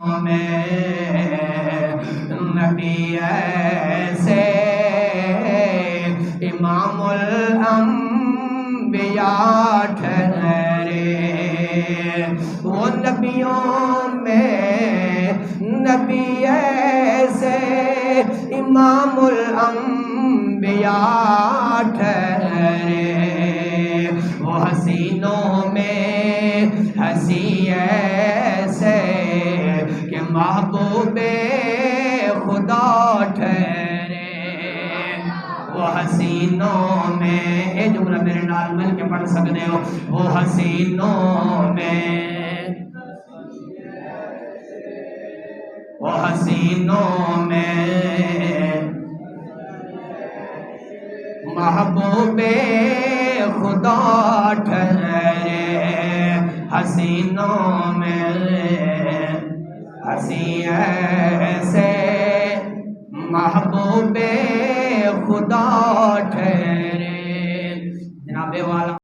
میں نبی ایسے امام الانبیاء ٹھہرے، وہ نبیوں میں نبی ایسے امام الانبیاء ٹھہرے، وہ حسینوں میں ہنسی ایسے کہ محبوب خدا ٹھہرے، وہ حسینوں میں اے جملہ میرے نال مل کے پڑھ سکتے ہو، وہ حسینوں میں، وہ حسینوں میں محبوب خدا ٹھہرے، حسینوں میں ہنسی ایسے محبوب خدا ٹھہرے۔